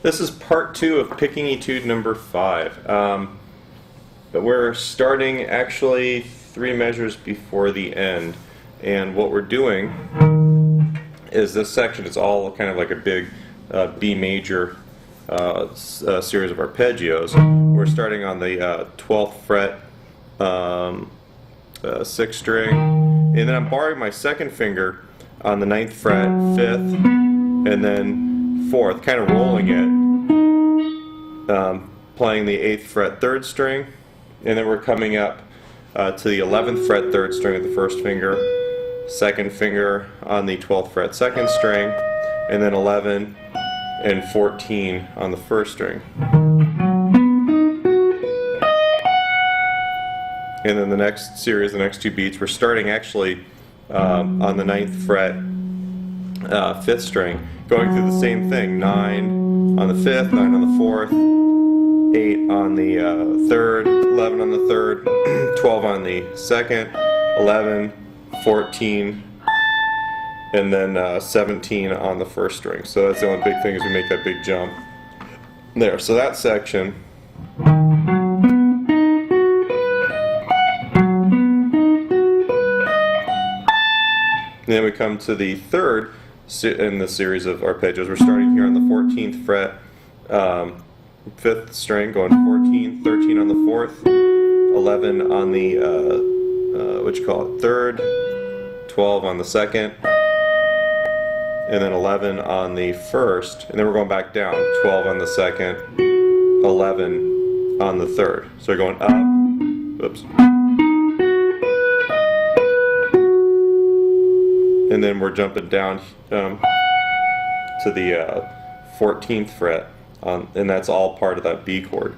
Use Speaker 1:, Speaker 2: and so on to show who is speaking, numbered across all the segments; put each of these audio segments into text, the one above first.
Speaker 1: This is part 2 of picking etude number 5. But we're starting actually 3 measures before the end. And what we're doing is this section is all kind of like a big B major series of arpeggios. We're starting on the 12th fret, 6th string, and then I'm borrowing my second finger on the 9th fret, 5th, and then 4th, kind of rolling it, playing the 8th fret 3rd string, and then we're coming up to the 11th fret 3rd string with the first finger, second finger on the 12th fret 2nd string, and then 11 and 14 on the 1st string. And then the next series, the next 2 beats, we're starting actually on the 9th fret 5th string, going through the same thing, 9 on the 5th, 9 on the 4th, 8 on the 3rd, 11 on the 3rd, 12 on the 2nd, 11, 14, and then 17 on the 1st string. So that's the only big thing, is we make that big jump there. So that section. Then we come to the 3rd in the series of arpeggios. We're starting here on the 14th fret, 5th string, going 14, 13 on the 4th, 11 on the, 3rd, 12 on the 2nd, and then 11 on the 1st, and then we're going back down, 12 on the 2nd, 11 on the 3rd. So we're going up, oops. And then we're jumping down to the 14th fret, and that's all part of that B chord.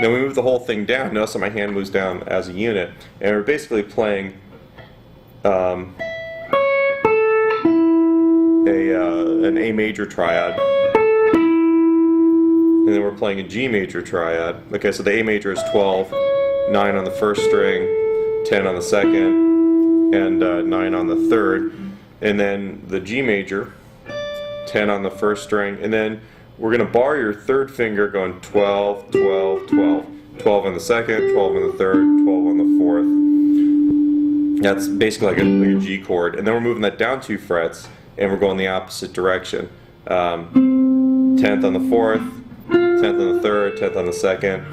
Speaker 1: Then we move the whole thing down. Notice that my hand moves down as a unit, and we're basically playing an A major triad, and then we're playing a G major triad. Okay, so the A major is 12, 9 on the 1st string, 10 on the 2nd, and 9 on the 3rd, and then the G major, 10 on the 1st string, and then we're going to bar your 3rd finger, going 12, 12, 12, 12 on the 2nd, 12 on the 3rd, 12 on the 4th. That's basically like a G chord, and then we're moving that down 2 frets, and we're going the opposite direction. 10th on the 4th, 10th on the 3rd, 10th on the 2nd,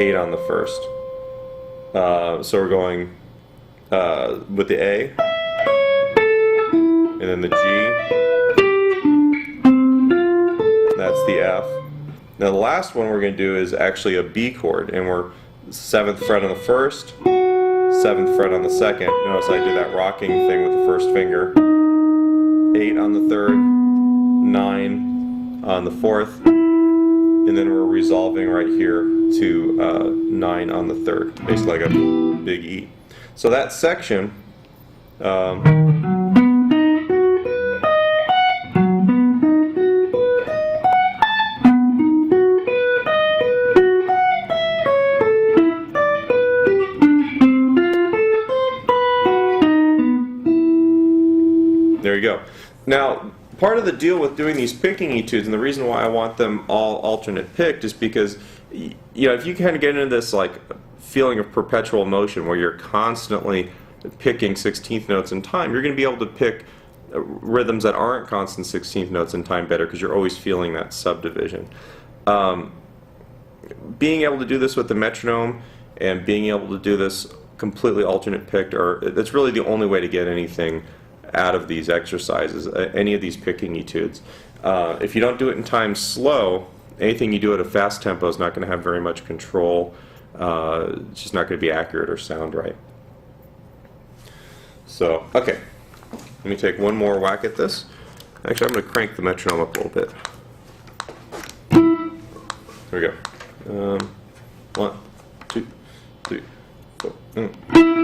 Speaker 1: 8 on the 1st. So we're going with the A, and then the G, that's the F. Now the last one we're going to do is actually a B chord, and we're 7th fret on the 1st, 7th fret on the 2nd. Notice I did that rocking thing with the 1st finger. 8 on the 3rd, 9 on the 4th, and then we're resolving right here to 9 on the 3rd, basically like a big E. So that section, there you go. Now, part of the deal with doing these picking etudes, and the reason why I want them all alternate picked, is because, you know, if you kind of get into this like feeling of perpetual motion where you're constantly picking 16th notes in time, you're going to be able to pick rhythms that aren't constant 16th notes in time better, because you're always feeling that subdivision. Being able to do this with the metronome and being able to do this completely alternate picked, that's really the only way to get anything out of these exercises, any of these picking etudes. If you don't do it in time slow, anything you do at a fast tempo is not going to have very much control. It's just not going to be accurate or sound right. So, okay, let me take one more whack at this. Actually, I'm going to crank the metronome up a little bit. There we go. 1, 2, 3, 4.